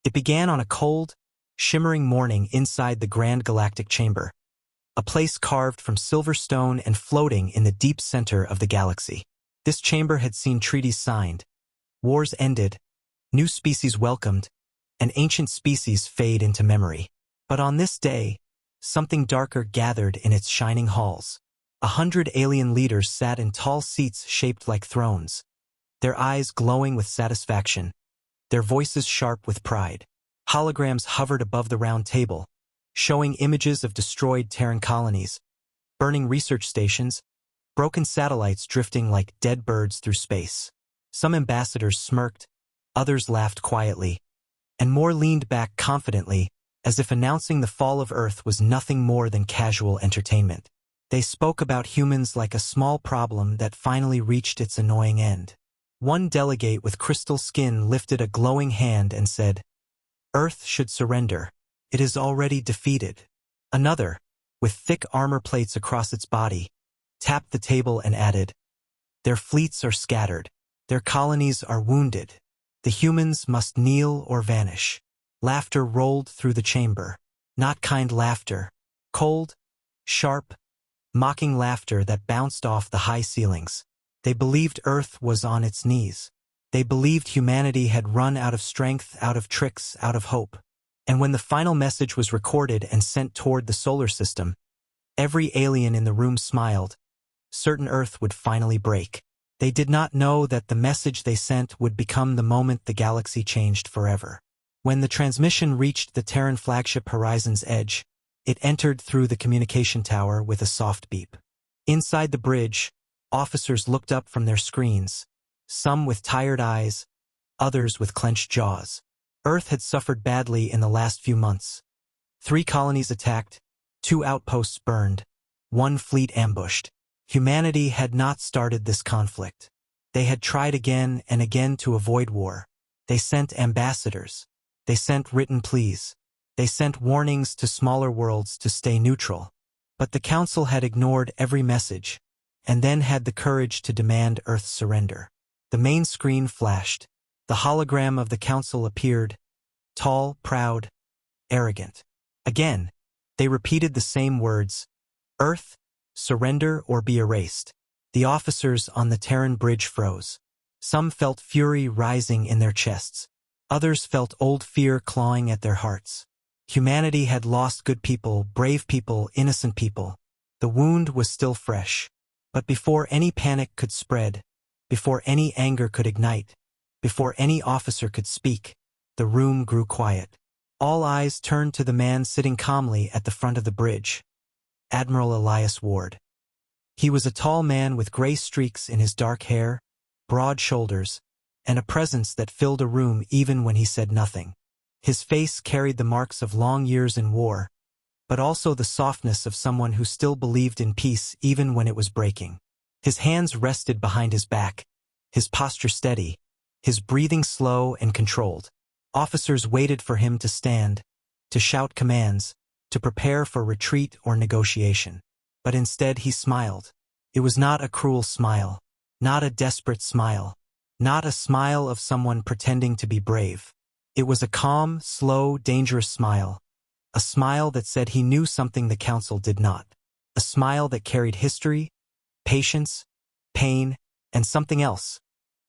It began on a cold, shimmering morning inside the Grand Galactic Chamber, a place carved from silver stone and floating in the deep center of the galaxy. This chamber had seen treaties signed, wars ended, new species welcomed, and ancient species fade into memory. But on this day, something darker gathered in its shining halls. 100 alien leaders sat in tall seats shaped like thrones, their eyes glowing with satisfaction, their voices sharp with pride. Holograms hovered above the round table, showing images of destroyed Terran colonies, burning research stations, broken satellites drifting like dead birds through space. Some ambassadors smirked, others laughed quietly, and more leaned back confidently, as if announcing the fall of Earth was nothing more than casual entertainment. They spoke about humans like a small problem that finally reached its annoying end. One delegate with crystal skin lifted a glowing hand and said, "Earth should surrender. It is already defeated." Another, with thick armor plates across its body, tapped the table and added, "Their fleets are scattered. Their colonies are wounded. The humans must kneel or vanish." Laughter rolled through the chamber. Not kind laughter. Cold, sharp, mocking laughter that bounced off the high ceilings. They believed Earth was on its knees. They believed humanity had run out of strength, out of tricks, out of hope. And when the final message was recorded and sent toward the solar system, every alien in the room smiled, certain Earth would finally break. They did not know that the message they sent would become the moment the galaxy changed forever. When the transmission reached the Terran flagship Horizon's edge, it entered through the communication tower with a soft beep. Inside the bridge, officers looked up from their screens, some with tired eyes, others with clenched jaws. Earth had suffered badly in the last few months. 3 colonies attacked, 2 outposts burned, 1 fleet ambushed. Humanity had not started this conflict. They had tried again and again to avoid war. They sent ambassadors. They sent written pleas. They sent warnings to smaller worlds to stay neutral. But the Council had ignored every message, and then had the courage to demand Earth's surrender. The main screen flashed. The hologram of the Council appeared, tall, proud, arrogant. Again, they repeated the same words, "Earth, surrender or be erased." The officers on the Terran bridge froze. Some felt fury rising in their chests. Others felt old fear clawing at their hearts. Humanity had lost good people, brave people, innocent people. The wound was still fresh. But before any panic could spread, before any anger could ignite, before any officer could speak, the room grew quiet. All eyes turned to the man sitting calmly at the front of the bridge, Admiral Elias Ward. He was a tall man with gray streaks in his dark hair, broad shoulders, and a presence that filled a room even when he said nothing. His face carried the marks of long years in war, but also the softness of someone who still believed in peace even when it was breaking. His hands rested behind his back, his posture steady, his breathing slow and controlled. Officers waited for him to stand, to shout commands, to prepare for retreat or negotiation. But instead he smiled. It was not a cruel smile, not a desperate smile, not a smile of someone pretending to be brave. It was a calm, slow, dangerous smile. A smile that said he knew something the Council did not. A smile that carried history, patience, pain, and something else.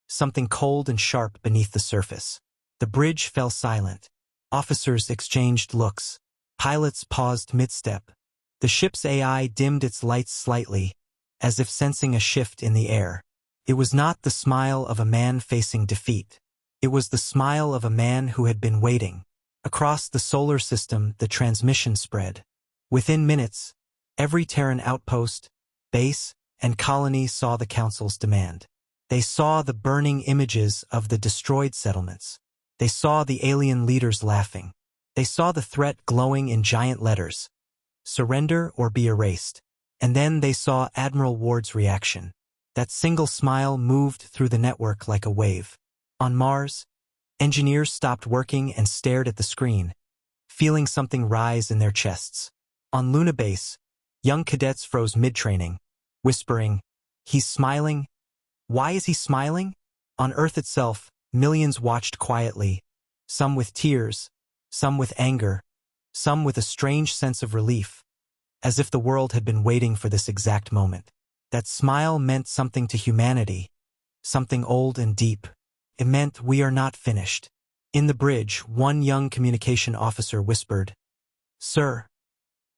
Something cold and sharp beneath the surface. The bridge fell silent. Officers exchanged looks. Pilots paused mid-step. The ship's AI dimmed its lights slightly, as if sensing a shift in the air. It was not the smile of a man facing defeat. It was the smile of a man who had been waiting. Across the solar system, the transmission spread. Within minutes, every Terran outpost, base, and colony saw the Council's demand. They saw the burning images of the destroyed settlements. They saw the alien leaders laughing. They saw the threat glowing in giant letters, "Surrender or be erased." And then they saw Admiral Ward's reaction. That single smile moved through the network like a wave. On Mars, engineers stopped working and stared at the screen, feeling something rise in their chests. On Luna Base, young cadets froze mid-training, whispering, "He's smiling? Why is he smiling?" On Earth itself, millions watched quietly, some with tears, some with anger, some with a strange sense of relief, as if the world had been waiting for this exact moment. That smile meant something to humanity, something old and deep. It meant we are not finished. In the bridge, one young communication officer whispered, "Sir,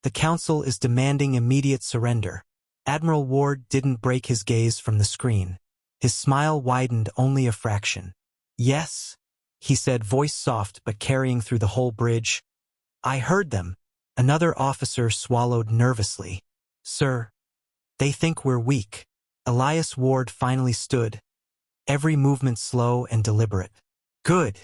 the Council is demanding immediate surrender." Admiral Ward didn't break his gaze from the screen. His smile widened only a fraction. "Yes," he said, voice soft but carrying through the whole bridge. "I heard them." Another officer swallowed nervously. "Sir, they think we're weak." Elias Ward finally stood, every movement slow and deliberate. "Good,"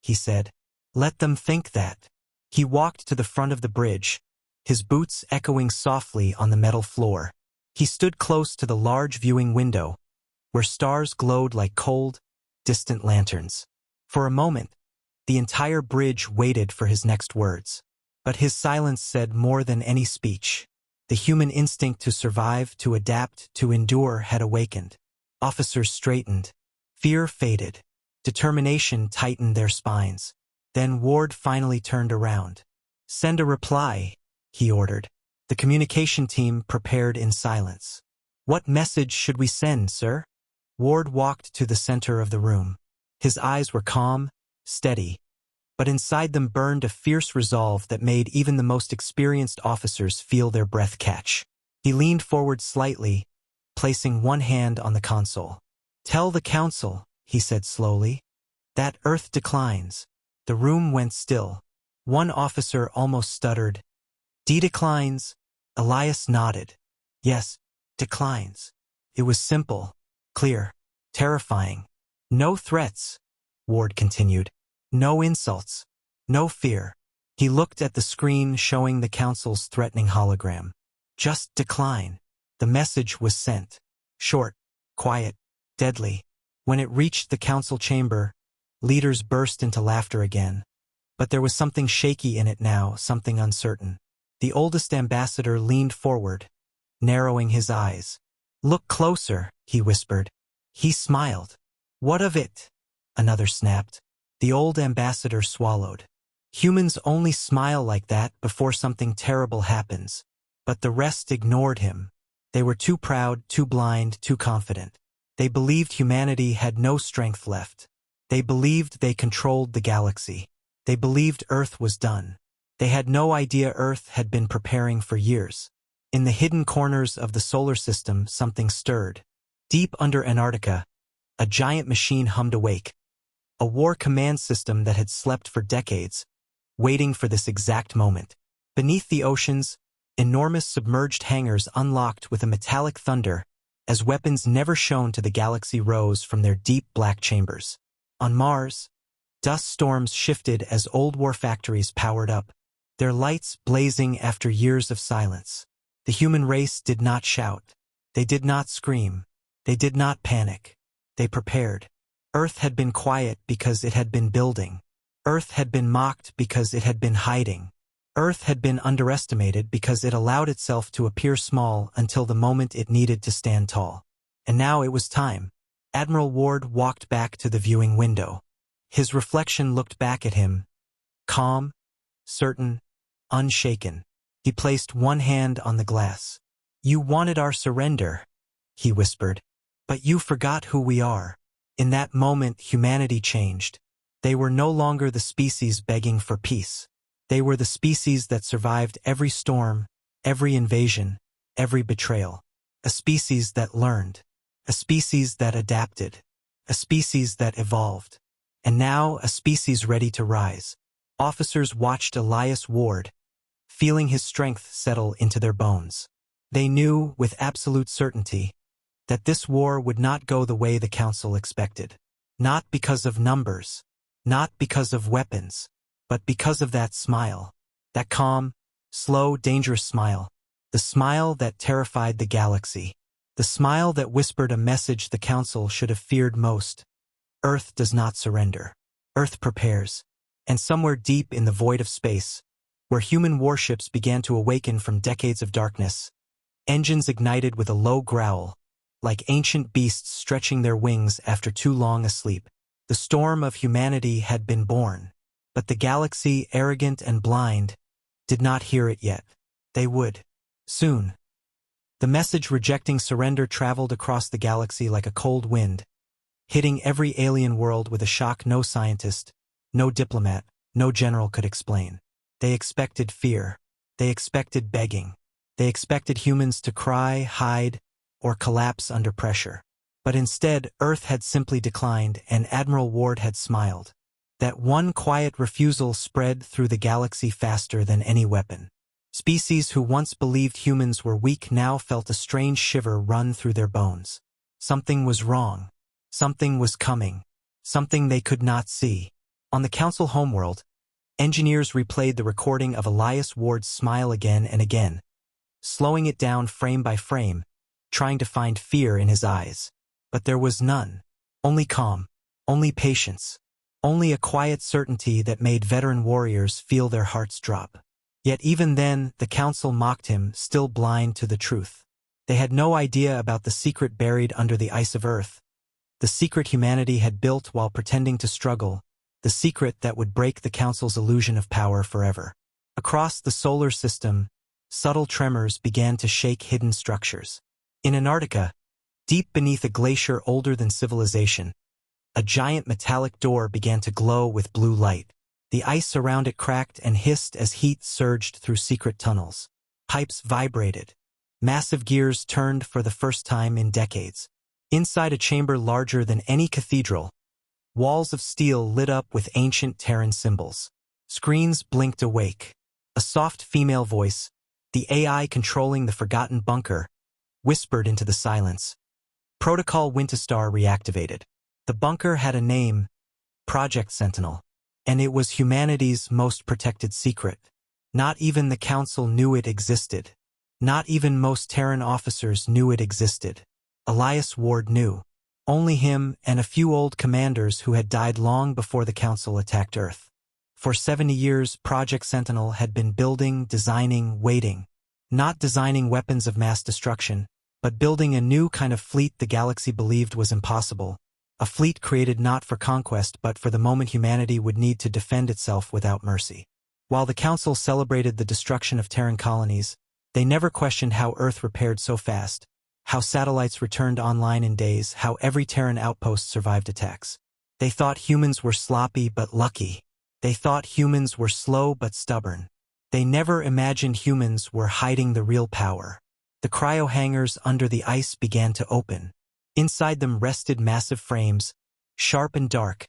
he said. "Let them think that." He walked to the front of the bridge, his boots echoing softly on the metal floor. He stood close to the large viewing window, where stars glowed like cold, distant lanterns. For a moment, the entire bridge waited for his next words. But his silence said more than any speech. The human instinct to survive, to adapt, to endure had awakened. Officers straightened. Fear faded. Determination tightened their spines. Then Ward finally turned around. "Send a reply," he ordered. The communication team prepared in silence. "What message should we send, sir?" Ward walked to the center of the room. His eyes were calm, steady, but inside them burned a fierce resolve that made even the most experienced officers feel their breath catch. He leaned forward slightly, placing one hand on the console. "Tell the Council," he said slowly, "that Earth declines." The room went still. One officer almost stuttered. "D declines." Elias nodded. "Yes, declines." It was simple, clear, terrifying. "No threats," Ward continued. "No insults. No fear." He looked at the screen showing the Council's threatening hologram. "Just decline." The message was sent. Short, quiet, deadly. When it reached the Council chamber, leaders burst into laughter again. But there was something shaky in it now, something uncertain. The oldest ambassador leaned forward, narrowing his eyes. "Look closer," he whispered. He smiled. "What of it?" Another snapped. The old ambassador swallowed. Humans only smile like that before something terrible happens. But the rest ignored him. They were too proud, too blind, too confident. They believed humanity had no strength left. They believed they controlled the galaxy. They believed Earth was done. They had no idea Earth had been preparing for years. In the hidden corners of the solar system, something stirred. Deep under Antarctica, a giant machine hummed awake. A war command system that had slept for decades, waiting for this exact moment. Beneath the oceans, enormous submerged hangars unlocked with a metallic thunder as weapons never shown to the galaxy rose from their deep black chambers. On Mars, dust storms shifted as old war factories powered up, their lights blazing after years of silence. The human race did not shout. They did not scream. They did not panic. They prepared. Earth had been quiet because it had been building. Earth had been mocked because it had been hiding. Earth had been underestimated because it allowed itself to appear small until the moment it needed to stand tall. And now it was time. Admiral Ward walked back to the viewing window. His reflection looked back at him, calm, certain, unshaken. He placed one hand on the glass. "You wanted our surrender," he whispered, "but you forgot who we are." In that moment, humanity changed. They were no longer the species begging for peace. They were the species that survived every storm, every invasion, every betrayal. A species that learned. A species that adapted. A species that evolved. And now, a species ready to rise. Officers watched Elias Ward, feeling his strength settle into their bones. They knew, with absolute certainty, that this war would not go the way the Council expected. Not because of numbers, not because of weapons, but because of that smile. That calm, slow, dangerous smile. The smile that terrified the galaxy. The smile that whispered a message the Council should have feared most. Earth does not surrender. Earth prepares. And somewhere deep in the void of space, where human warships began to awaken from decades of darkness, engines ignited with a low growl, like ancient beasts stretching their wings after too long a sleep. The storm of humanity had been born. But the galaxy, arrogant and blind, did not hear it yet. They would. Soon. The message rejecting surrender traveled across the galaxy like a cold wind, hitting every alien world with a shock no scientist, no diplomat, no general could explain. They expected fear. They expected begging. They expected humans to cry, hide, or collapse under pressure. But instead, Earth had simply declined, and Admiral Ward had smiled. That one quiet refusal spread through the galaxy faster than any weapon. Species who once believed humans were weak now felt a strange shiver run through their bones. Something was wrong. Something was coming. Something they could not see. On the Council homeworld, engineers replayed the recording of Elias Ward's smile again and again, slowing it down frame by frame, trying to find fear in his eyes. But there was none. Only calm. Only patience. Only a quiet certainty that made veteran warriors feel their hearts drop. Yet even then, the Council mocked him, still blind to the truth. They had no idea about the secret buried under the ice of Earth, the secret humanity had built while pretending to struggle, the secret that would break the Council's illusion of power forever. Across the solar system, subtle tremors began to shake hidden structures. In Antarctica, deep beneath a glacier older than civilization, a giant metallic door began to glow with blue light. The ice around it cracked and hissed as heat surged through secret tunnels. Pipes vibrated. Massive gears turned for the first time in decades. Inside a chamber larger than any cathedral, walls of steel lit up with ancient Terran symbols. Screens blinked awake. A soft female voice, the AI controlling the forgotten bunker, whispered into the silence. Protocol Winterstar reactivated. The bunker had a name, Project Sentinel, and it was humanity's most protected secret. Not even the Council knew it existed. Not even most Terran officers knew it existed. Elias Ward knew. Only him and a few old commanders who had died long before the Council attacked Earth. For 70 years, Project Sentinel had been building, designing, waiting. Not designing weapons of mass destruction, but building a new kind of fleet the galaxy believed was impossible. A fleet created not for conquest but for the moment humanity would need to defend itself without mercy. While the Council celebrated the destruction of Terran colonies, they never questioned how Earth repaired so fast, how satellites returned online in days, how every Terran outpost survived attacks. They thought humans were sloppy but lucky. They thought humans were slow but stubborn. They never imagined humans were hiding the real power. The cryo hangars under the ice began to open. Inside them rested massive frames, sharp and dark,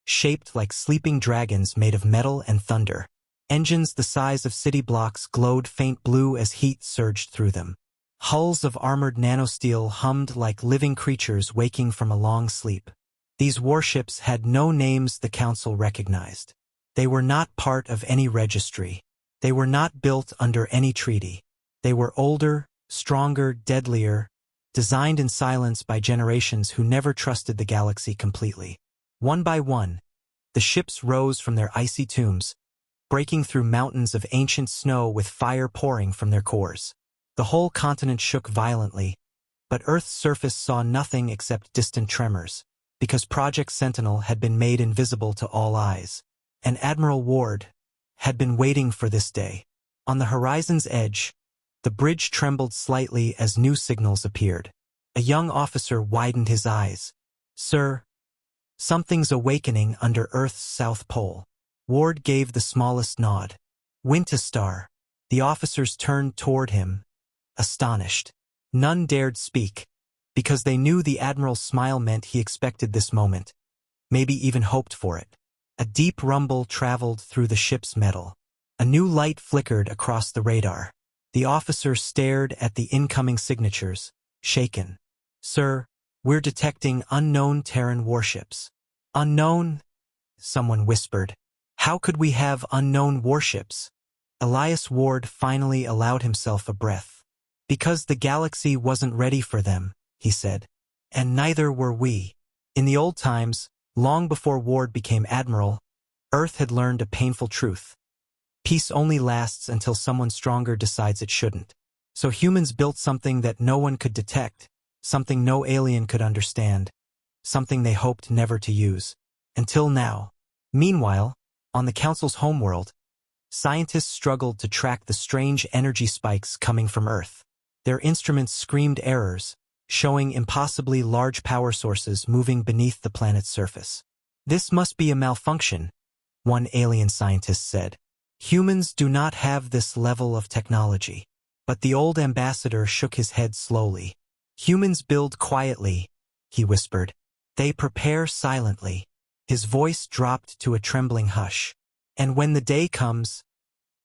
shaped like sleeping dragons made of metal and thunder. Engines the size of city blocks glowed faint blue as heat surged through them. Hulls of armored nanosteel hummed like living creatures waking from a long sleep. These warships had no names the Council recognized. They were not part of any registry. They were not built under any treaty. They were older, stronger, deadlier, designed in silence by generations who never trusted the galaxy completely. One by one, the ships rose from their icy tombs, breaking through mountains of ancient snow with fire pouring from their cores. The whole continent shook violently, but Earth's surface saw nothing except distant tremors, because Project Sentinel had been made invisible to all eyes. And Admiral Ward had been waiting for this day. On the horizon's edge, the bridge trembled slightly as new signals appeared. A young officer widened his eyes. "Sir, something's awakening under Earth's south pole." Ward gave the smallest nod. "Winterstar." The officers turned toward him, astonished. None dared speak, because they knew the Admiral's smile meant he expected this moment, maybe even hoped for it. A deep rumble traveled through the ship's metal. A new light flickered across the radar. The officer stared at the incoming signatures, shaken. "Sir, we're detecting unknown Terran warships." "Unknown?" someone whispered. "How could we have unknown warships?" Elias Ward finally allowed himself a breath. "Because the galaxy wasn't ready for them," he said. "And neither were we." In the old times, long before Ward became Admiral, Earth had learned a painful truth. Peace only lasts until someone stronger decides it shouldn't. So humans built something that no one could detect, something no alien could understand, something they hoped never to use. Until now. Meanwhile, On the Council's homeworld, scientists struggled to track the strange energy spikes coming from Earth. Their instruments screamed errors, showing impossibly large power sources moving beneath the planet's surface. "This must be a malfunction," one alien scientist said. "Humans do not have this level of technology." But the old ambassador shook his head slowly. "Humans build quietly," he whispered. "They prepare silently." His voice dropped to a trembling hush. "And when the day comes,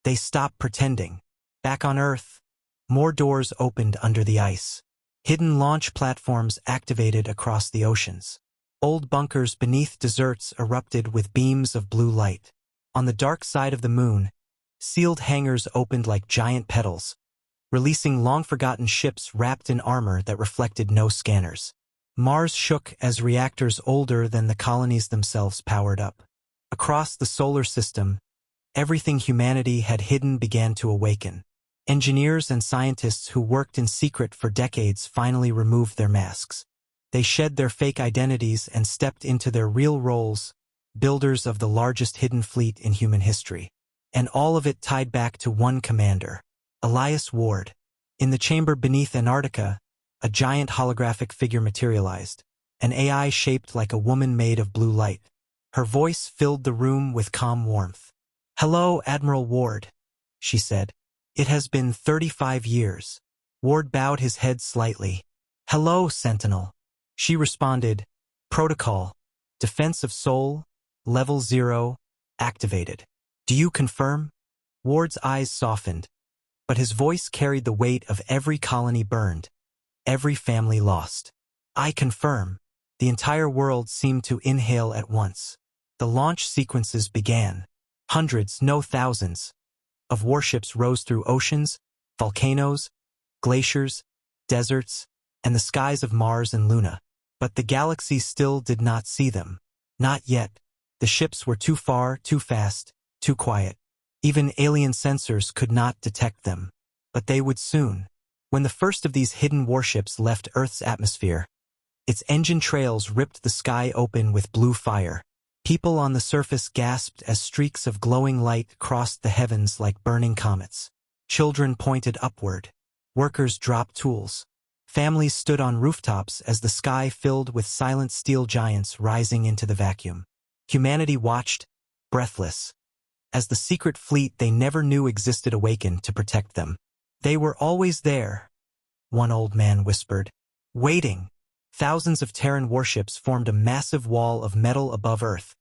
they stop pretending." Back on Earth, more doors opened under the ice. Hidden launch platforms activated across the oceans. Old bunkers beneath deserts erupted with beams of blue light. On the dark side of the moon, sealed hangars opened like giant petals, releasing long-forgotten ships wrapped in armor that reflected no scanners. Mars shook as reactors older than the colonies themselves powered up. Across the solar system, everything humanity had hidden began to awaken. Engineers and scientists who worked in secret for decades finally removed their masks. They shed their fake identities and stepped into their real roles, builders of the largest hidden fleet in human history. And all of it tied back to one commander, Elias Ward. In the chamber beneath Antarctica, a giant holographic figure materialized, an AI shaped like a woman made of blue light. Her voice filled the room with calm warmth. "Hello, Admiral Ward," she said. "It has been 35 years. Ward bowed his head slightly. "Hello, Sentinel." She responded, "Protocol, Defense of Soul, Level 0, activated. Do you confirm?" Ward's eyes softened, but his voice carried the weight of every colony burned, every family lost. "I confirm." The entire world seemed to inhale at once. The launch sequences began. Hundreds, no thousands, of warships rose through oceans, volcanoes, glaciers, deserts, and the skies of Mars and Luna. But the galaxy still did not see them. Not yet. The ships were too far, too fast, too quiet. Even alien sensors could not detect them. But they would soon. When the first of these hidden warships left Earth's atmosphere, its engine trails ripped the sky open with blue fire. People on the surface gasped as streaks of glowing light crossed the heavens like burning comets. Children pointed upward. Workers dropped tools. Families stood on rooftops as the sky filled with silent steel giants rising into the vacuum. Humanity watched, breathless, as the secret fleet they never knew existed awakened to protect them. "They were always there," one old man whispered. "Waiting." Thousands of Terran warships formed a massive wall of metal above Earth,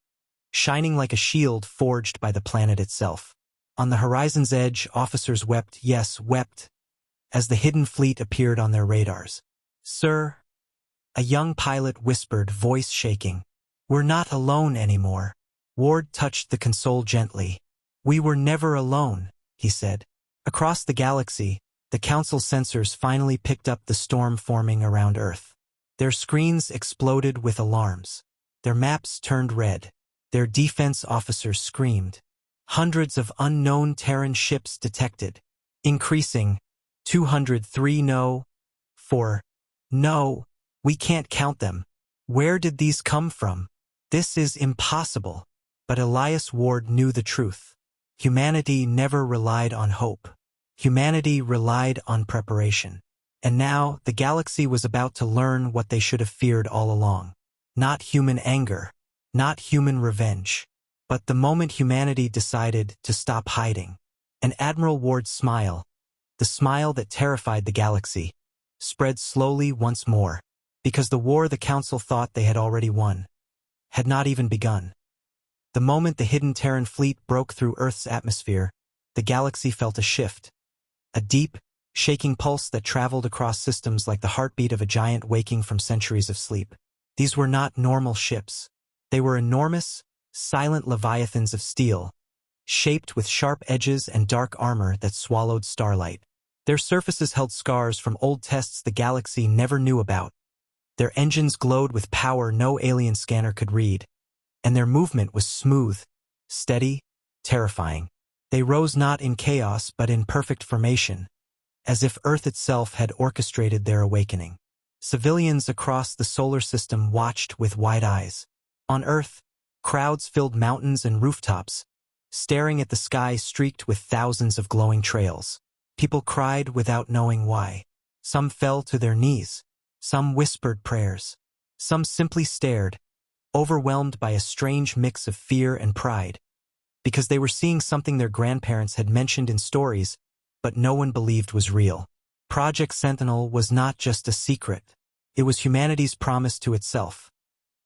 shining like a shield forged by the planet itself. On the horizon's edge, officers wept, yes, wept, as the hidden fleet appeared on their radars. "Sir," a young pilot whispered, voice shaking, "we're not alone anymore." Ward touched the console gently. "We were never alone," he said. Across the galaxy, the Council sensors finally picked up the storm forming around Earth. Their screens exploded with alarms. Their maps turned red. Their defense officers screamed. Hundreds of unknown Terran ships detected. Increasing. 203 no. 4. No. We can't count them. Where did these come from? This is impossible. But Elias Ward knew the truth. Humanity never relied on hope. Humanity relied on preparation. And now, the galaxy was about to learn what they should have feared all along. Not human anger, not human revenge, but the moment humanity decided to stop hiding. And Admiral Ward's smile, the smile that terrified the galaxy, spread slowly once more, because the war the Council thought they had already won had not even begun. The moment the hidden Terran fleet broke through Earth's atmosphere, the galaxy felt a shift, a deep, shaking pulse that traveled across systems like the heartbeat of a giant waking from centuries of sleep. These were not normal ships. They were enormous, silent leviathans of steel, shaped with sharp edges and dark armor that swallowed starlight. Their surfaces held scars from old tests the galaxy never knew about. Their engines glowed with power no alien scanner could read, and their movement was smooth, steady, terrifying. They rose not in chaos but in perfect formation, as if Earth itself had orchestrated their awakening. Civilians across the solar system watched with wide eyes. On Earth, crowds filled mountains and rooftops, staring at the sky streaked with thousands of glowing trails. People cried without knowing why. Some fell to their knees. Some whispered prayers. Some simply stared, overwhelmed by a strange mix of fear and pride, because they were seeing something their grandparents had mentioned in stories, but no one believed was real. Project Sentinel was not just a secret. It was humanity's promise to itself.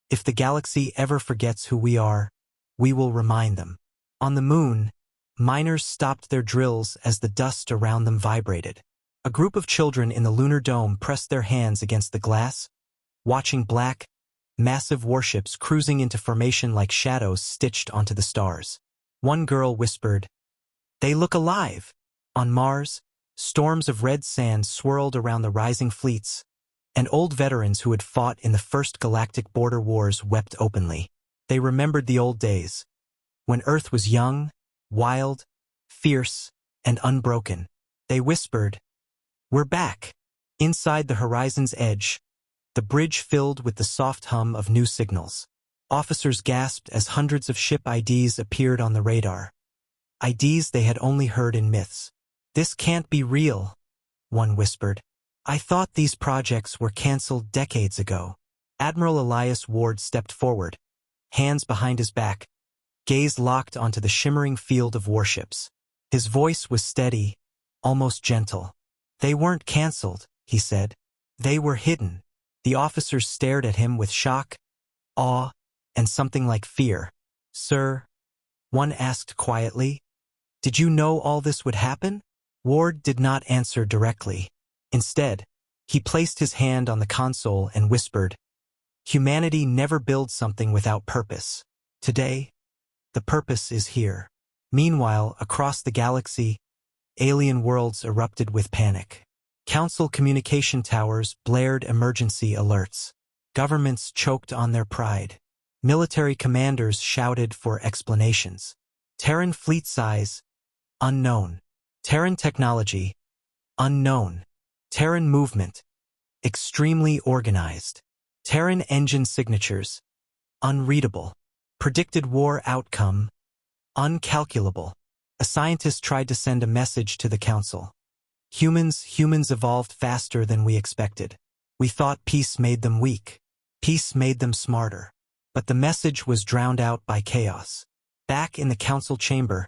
If the galaxy ever forgets who we are, we will remind them. On the moon, miners stopped their drills as the dust around them vibrated. A group of children in the lunar dome pressed their hands against the glass, watching black, massive warships cruising into formation like shadows stitched onto the stars. One girl whispered, "They look alive." On Mars, storms of red sand swirled around the rising fleets, and old veterans who had fought in the first galactic border wars wept openly. They remembered the old days, when Earth was young, wild, fierce, and unbroken. They whispered, "We're back." Inside the horizon's edge, the bridge filled with the soft hum of new signals. Officers gasped as hundreds of ship IDs appeared on the radar. IDs they had only heard in myths. "This can't be real," one whispered. "I thought these projects were cancelled decades ago." Admiral Elias Ward stepped forward, hands behind his back, gaze locked onto the shimmering field of warships. His voice was steady, almost gentle. "They weren't cancelled," he said. "They were hidden." The officers stared at him with shock, awe, and something like fear. "Sir," one asked quietly, "did you know all this would happen?" Ward did not answer directly. Instead, he placed his hand on the console and whispered, "Humanity never builds something without purpose. Today, the purpose is here." Meanwhile, across the galaxy, alien worlds erupted with panic. Council communication towers blared emergency alerts. Governments choked on their pride. Military commanders shouted for explanations. Terran fleet size, unknown. Terran technology, unknown. Terran movement, extremely organized. Terran engine signatures, unreadable. Predicted war outcome, uncalculable. A scientist tried to send a message to the council. Humans evolved faster than we expected. We thought peace made them weak. Peace made them smarter. But the message was drowned out by chaos. Back in the council chamber,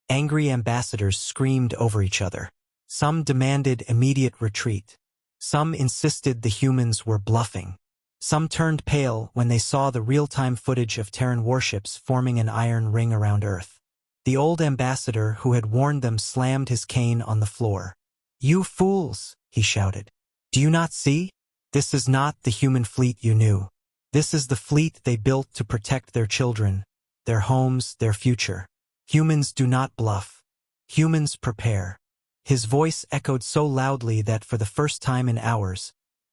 angry ambassadors screamed over each other. Some demanded immediate retreat. Some insisted the humans were bluffing. Some turned pale when they saw the real-time footage of Terran warships forming an iron ring around Earth. The old ambassador who had warned them slammed his cane on the floor. "You fools," he shouted. "Do you not see? This is not the human fleet you knew. This is the fleet they built to protect their children, their homes, their future. Humans do not bluff. Humans prepare." His voice echoed so loudly that for the first time in hours,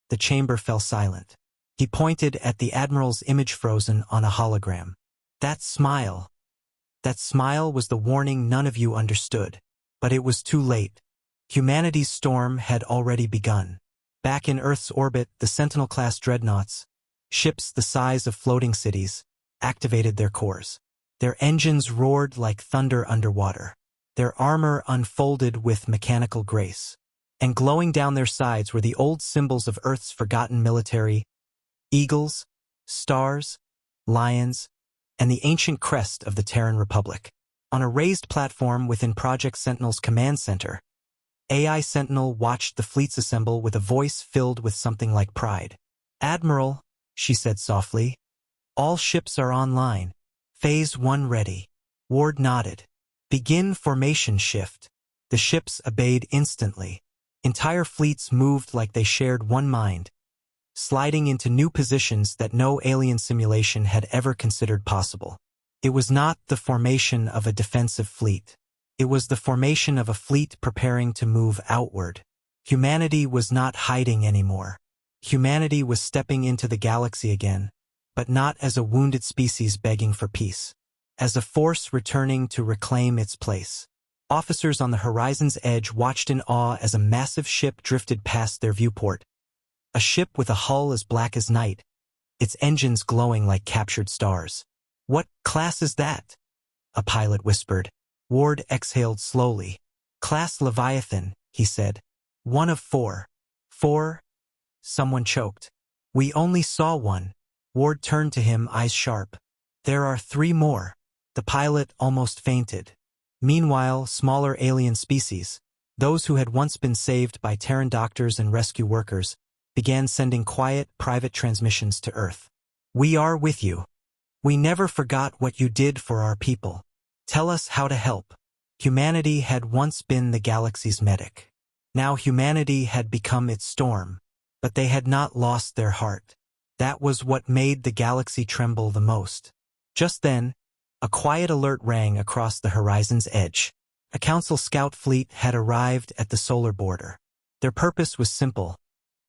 the chamber fell silent. He pointed at the Admiral's image frozen on a hologram. That smile was the warning none of you understood. But it was too late. Humanity's storm had already begun. Back in Earth's orbit, the Sentinel-class dreadnoughts, ships the size of floating cities, activated their cores. Their engines roared like thunder underwater. Their armor unfolded with mechanical grace. And glowing down their sides were the old symbols of Earth's forgotten military: eagles, stars, lions, and the ancient crest of the Terran Republic. On a raised platform within Project Sentinel's command center, AI Sentinel watched the fleets assemble with a voice filled with something like pride. "Admiral," she said softly, "all ships are online. Phase 1 ready." Ward nodded. "Begin formation shift." The ships obeyed instantly. Entire fleets moved like they shared one mind, sliding into new positions that no alien simulation had ever considered possible. It was not the formation of a defensive fleet. It was the formation of a fleet preparing to move outward. Humanity was not hiding anymore. Humanity was stepping into the galaxy again, but not as a wounded species begging for peace. As a force returning to reclaim its place. Officers on the horizon's edge watched in awe as a massive ship drifted past their viewport. A ship with a hull as black as night, its engines glowing like captured stars. "What class is that?" a pilot whispered. Ward exhaled slowly. Class Leviathan, he said. One of four. Four? Someone choked. We only saw one. Ward turned to him, eyes sharp. There are three more. The pilot almost fainted. Meanwhile, smaller alien species, those who had once been saved by Terran doctors and rescue workers, began sending quiet, private transmissions to Earth. We are with you. We never forgot what you did for our people. Tell us how to help. Humanity had once been the galaxy's medic. Now humanity had become its storm, but they had not lost their heart. That was what made the galaxy tremble the most. Just then, a quiet alert rang across the horizon's edge. A council scout fleet had arrived at the solar border. Their purpose was simple: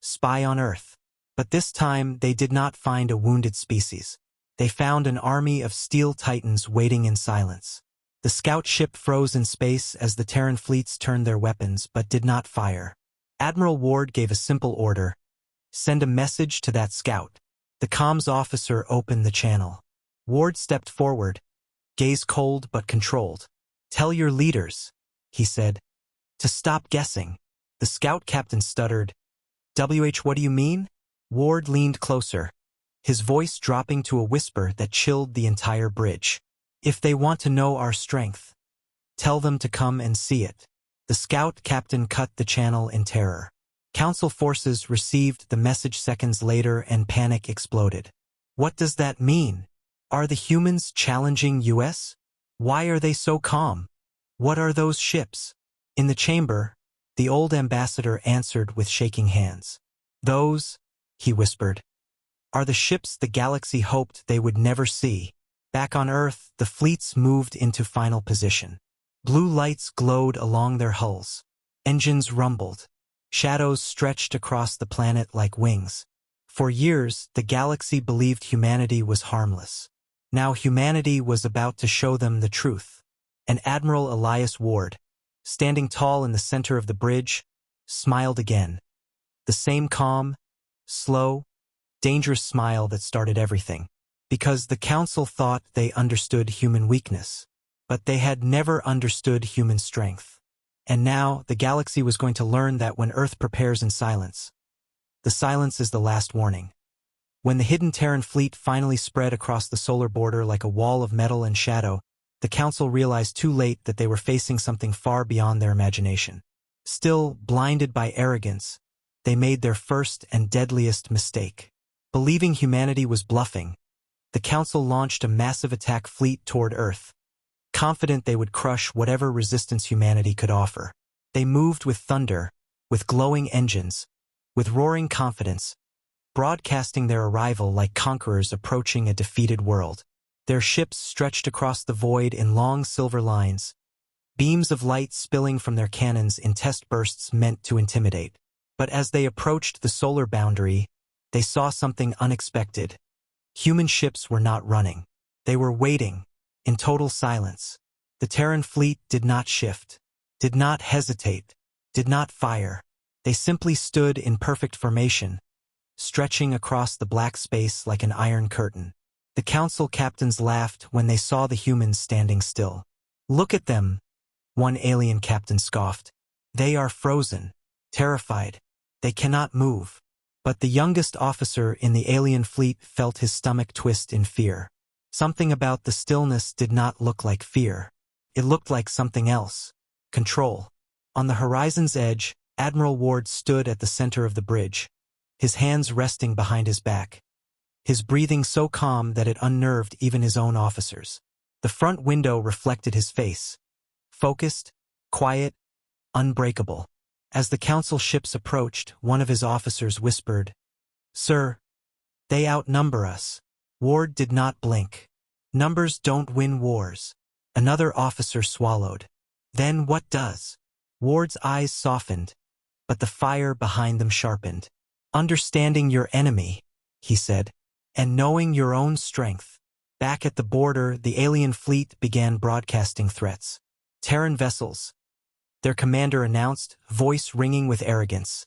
spy on Earth. But this time they did not find a wounded species. They found an army of steel titans waiting in silence. The scout ship froze in space as the Terran fleets turned their weapons but did not fire. Admiral Ward gave a simple order: send a message to that scout. The comms officer opened the channel. Ward stepped forward, gaze cold but controlled. Tell your leaders, he said, to stop guessing. The scout captain stuttered. What do you mean? Ward leaned closer, his voice dropping to a whisper that chilled the entire bridge. If they want to know our strength, tell them to come and see it. The scout captain cut the channel in terror. Council forces received the message seconds later and panic exploded. What does that mean? Are the humans challenging US? Why are they so calm? What are those ships? In the chamber, the old ambassador answered with shaking hands. Those, he whispered, are the ships the galaxy hoped they would never see. Back on Earth, the fleets moved into final position. Blue lights glowed along their hulls. Engines rumbled. Shadows stretched across the planet like wings. For years, the galaxy believed humanity was harmless. Now humanity was about to show them the truth. And Admiral Elias Ward, standing tall in the center of the bridge, smiled again. The same calm, slow, dangerous smile that started everything. Because the Council thought they understood human weakness, but they had never understood human strength. And now, the galaxy was going to learn that when Earth prepares in silence, the silence is the last warning. When the hidden Terran fleet finally spread across the solar border like a wall of metal and shadow, the Council realized too late that they were facing something far beyond their imagination. Still, blinded by arrogance, they made their first and deadliest mistake. Believing humanity was bluffing, the Council launched a massive attack fleet toward Earth, confident they would crush whatever resistance humanity could offer. They moved with thunder, with glowing engines, with roaring confidence, broadcasting their arrival like conquerors approaching a defeated world. Their ships stretched across the void in long silver lines, beams of light spilling from their cannons in test bursts meant to intimidate. But as they approached the solar boundary, they saw something unexpected. Human ships were not running. They were waiting, in total silence. The Terran fleet did not shift, did not hesitate, did not fire. They simply stood in perfect formation, stretching across the black space like an iron curtain. The Council captains laughed when they saw the humans standing still. Look at them, one alien captain scoffed. They are frozen, terrified. They cannot move. But the youngest officer in the alien fleet felt his stomach twist in fear. Something about the stillness did not look like fear. It looked like something else. Control. On the horizon's edge, Admiral Ward stood at the center of the bridge, his hands resting behind his back, his breathing so calm that it unnerved even his own officers. The front window reflected his face, focused, quiet, unbreakable. As the Council ships approached, one of his officers whispered, "Sir, they outnumber us." Ward did not blink. Numbers don't win wars. Another officer swallowed. Then what does? Ward's eyes softened, but the fire behind them sharpened. Understanding your enemy, he said, and knowing your own strength. Back at the border, the alien fleet began broadcasting threats. Terran vessels, their commander announced, voice ringing with arrogance.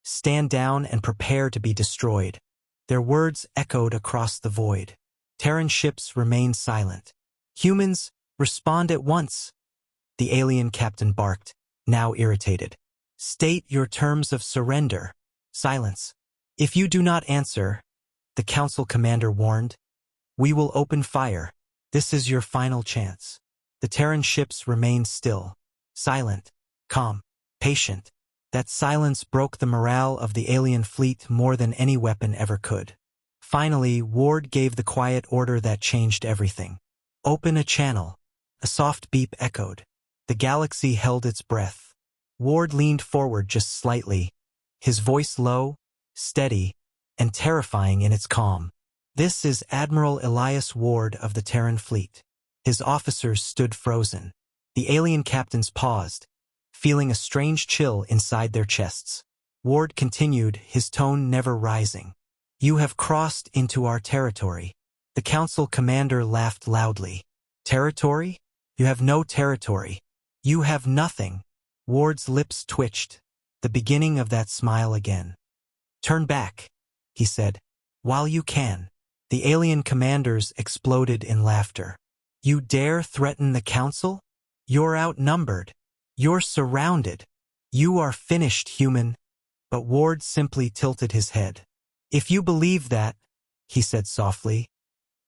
Stand down and prepare to be destroyed. Their words echoed across the void. Terran ships remained silent. Humans, Respond at once, the alien captain barked, now irritated. State your terms of surrender. Silence. If you do not answer, the council commander warned, we will open fire. This is your final chance. The Terran ships remained still, silent, calm, patient. That silence broke the morale of the alien fleet more than any weapon ever could. Finally, Ward gave the quiet order that changed everything. Open a channel. A soft beep echoed. The galaxy held its breath. Ward leaned forward just slightly, his voice low, steady, and terrifying in its calm. This is Admiral Elias Ward of the Terran fleet. His officers stood frozen. The alien captains paused, feeling a strange chill inside their chests. Ward continued, his tone never rising. You have crossed into our territory. The council commander laughed loudly. Territory? You have no territory. You have nothing. Ward's lips twitched, the beginning of that smile again. Turn back, he said, while you can. The alien commanders exploded in laughter. You dare threaten the council? You're outnumbered. You're surrounded. You are finished, human. But Ward simply tilted his head. If you believe that, he said softly,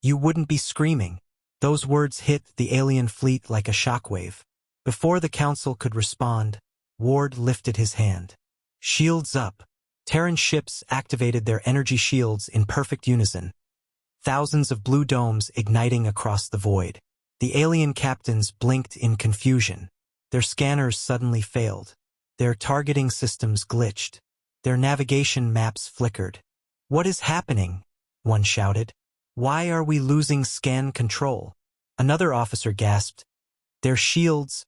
you wouldn't be screaming. Those words hit the alien fleet like a shockwave. Before the council could respond, Ward lifted his hand. Shields up. Terran ships activated their energy shields in perfect unison. Thousands of blue domes igniting across the void. The alien captains blinked in confusion. Their scanners suddenly failed. Their targeting systems glitched. Their navigation maps flickered. What is happening? One shouted. Why are we losing scan control? Another officer gasped. Their shields.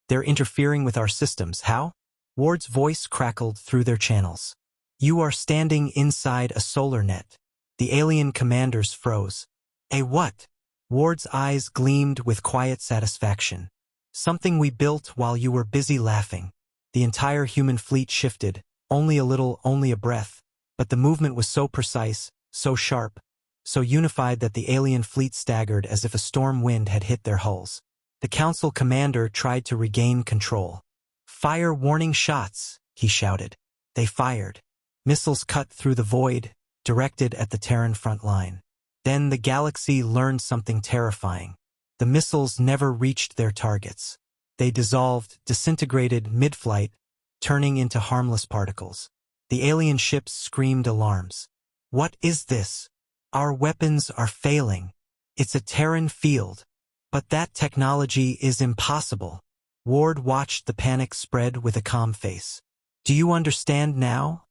They're interfering with our systems. How? Ward's voice crackled through their channels. You are standing inside a solar net. The alien commanders froze. A what? Ward's eyes gleamed with quiet satisfaction. Something we built while you were busy laughing. The entire human fleet shifted, only a little, only a breath, but the movement was so precise, so sharp, so unified that the alien fleet staggered as if a storm wind had hit their hulls. The council commander tried to regain control. Fire warning shots, he shouted. They fired. Missiles cut through the void, directed at the Terran front line. Then the galaxy learned something terrifying. The missiles never reached their targets. They dissolved, disintegrated mid-flight, turning into harmless particles. The alien ships screamed alarms. What is this? Our weapons are failing. It's a Terran field. But that technology is impossible. Ward watched the panic spread with a calm face. Do you understand now?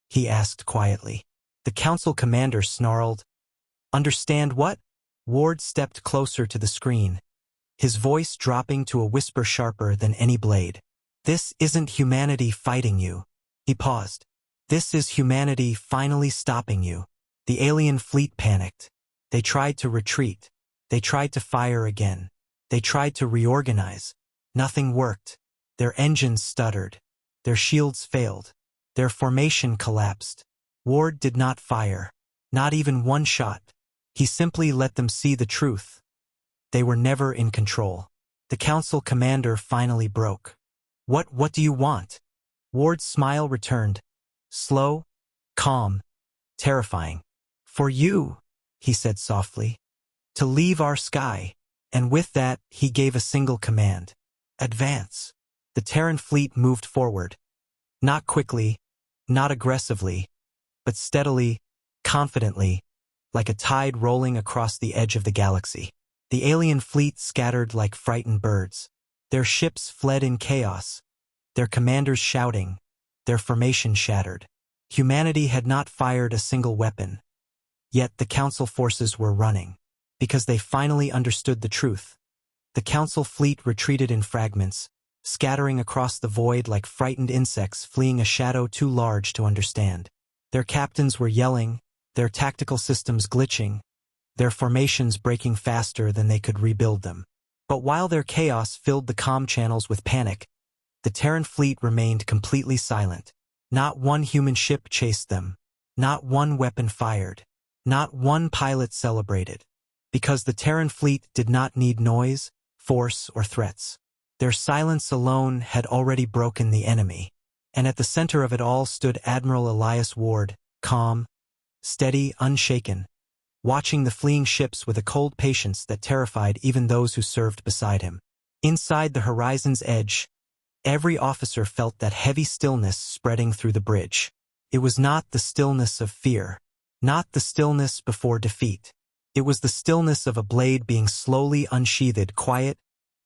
He asked quietly. The council commander snarled. Understand what? Ward stepped closer to the screen, his voice dropping to a whisper sharper than any blade. This isn't humanity fighting you. He paused. This is humanity finally stopping you. The alien fleet panicked. They tried to retreat. They tried to fire again. They tried to reorganize. Nothing worked. Their engines stuttered. Their shields failed. Their formation collapsed. Ward did not fire. Not even one shot. He simply let them see the truth. They were never in control. The council commander finally broke. What do you want? Ward's smile returned. Slow, calm, terrifying. For you, he said softly, to leave our sky. And with that, he gave a single command. Advance. The Terran fleet moved forward. Not quickly, not aggressively, but steadily, confidently, like a tide rolling across the edge of the galaxy. The alien fleet scattered like frightened birds. Their ships fled in chaos, their commanders shouting, their formation shattered. Humanity had not fired a single weapon. Yet the council forces were running, because they finally understood the truth. The council fleet retreated in fragments, scattering across the void like frightened insects fleeing a shadow too large to understand. Their captains were yelling, their tactical systems glitching, their formations breaking faster than they could rebuild them. But while their chaos filled the comm channels with panic, the Terran fleet remained completely silent. Not one human ship chased them. Not one weapon fired. Not one pilot celebrated. Because the Terran fleet did not need noise, force, or threats. Their silence alone had already broken the enemy. And at the center of it all stood Admiral Elias Ward, calm, steady, unshaken, watching the fleeing ships with a cold patience that terrified even those who served beside him. Inside the horizon's edge, every officer felt that heavy stillness spreading through the bridge. It was not the stillness of fear, not the stillness before defeat. It was the stillness of a blade being slowly unsheathed, quiet,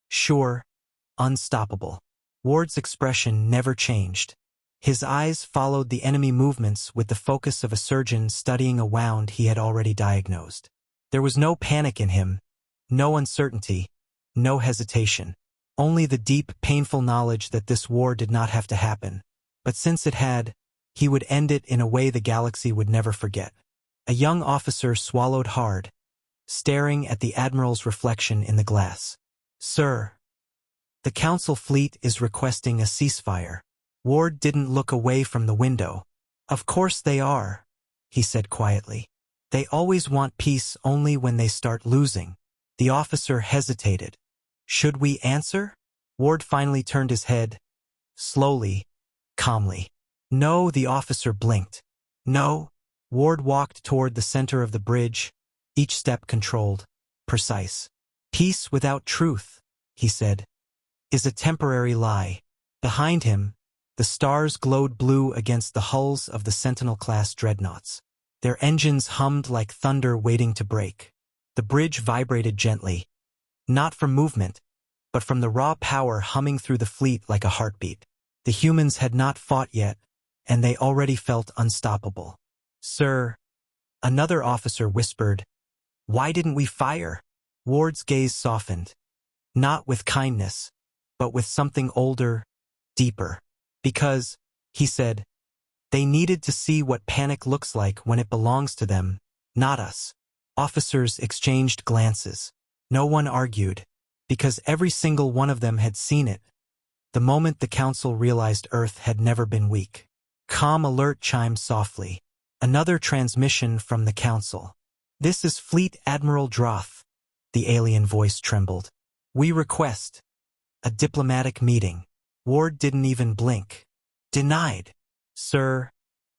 sure, unstoppable. Ward's expression never changed. His eyes followed the enemy movements with the focus of a surgeon studying a wound he had already diagnosed. There was no panic in him, no uncertainty, no hesitation. Only the deep, painful knowledge that this war did not have to happen. But since it had, he would end it in a way the galaxy would never forget. A young officer swallowed hard, staring at the Admiral's reflection in the glass. "Sir, the Council fleet is requesting a ceasefire." Ward didn't look away from the window. "Of course they are," he said quietly. "They always want peace only when they start losing." The officer hesitated. "Should we answer?" Ward finally turned his head, slowly, calmly. "No," the officer blinked. "No." Ward walked toward the center of the bridge, each step controlled, precise. "Peace without truth," he said, "is a temporary lie." Behind him, the stars glowed blue against the hulls of the Sentinel-class dreadnoughts. Their engines hummed like thunder waiting to break. The bridge vibrated gently, not from movement, but from the raw power humming through the fleet like a heartbeat. The humans had not fought yet, and they already felt unstoppable. "Sir," another officer whispered, "why didn't we fire?" Ward's gaze softened, not with kindness, but with something older, deeper. "Because," he said, "they needed to see what panic looks like when it belongs to them, not us." Officers exchanged glances. No one argued, because every single one of them had seen it. The moment the Council realized Earth had never been weak. Comm alert chimed softly. Another transmission from the Council. "This is Fleet Admiral Droth." The alien voice trembled. "We request a diplomatic meeting." Ward didn't even blink. "Denied." "Sir,"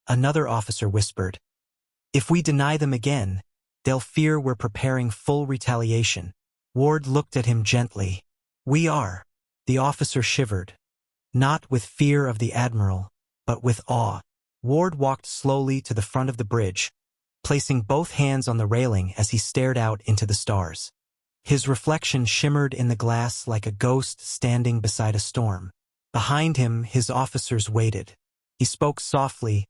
another officer whispered, "if we deny them again, they'll fear we're preparing full retaliation." Ward looked at him gently. "We are." The officer shivered, not with fear of the Admiral, but with awe. Ward walked slowly to the front of the bridge, placing both hands on the railing as he stared out into the stars. His reflection shimmered in the glass like a ghost standing beside a storm. Behind him, his officers waited. He spoke softly,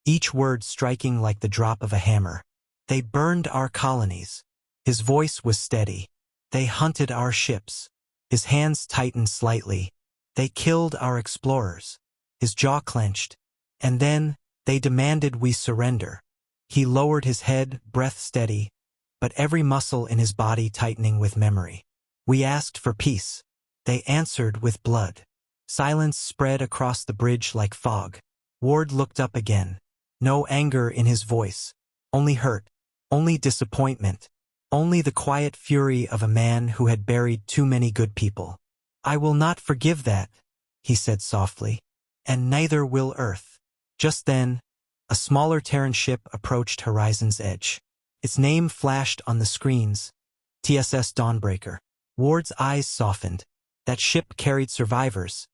each word striking like the drop of a hammer. "They burned our colonies." His voice was steady. "They hunted our ships." His hands tightened slightly. "They killed our explorers." His jaw clenched. "And then, they demanded we surrender." He lowered his head, breath steady, but every muscle in his body tightening with memory. "We asked for peace. They answered with blood." Silence spread across the bridge like fog. Ward looked up again. No anger in his voice. Only hurt. Only disappointment. Only the quiet fury of a man who had buried too many good people. "I will not forgive that," he said softly. "And neither will Earth." Just then, a smaller Terran ship approached Horizon's edge. Its name flashed on the screens. TSS Dawnbreaker. Ward's eyes softened. That ship carried survivors.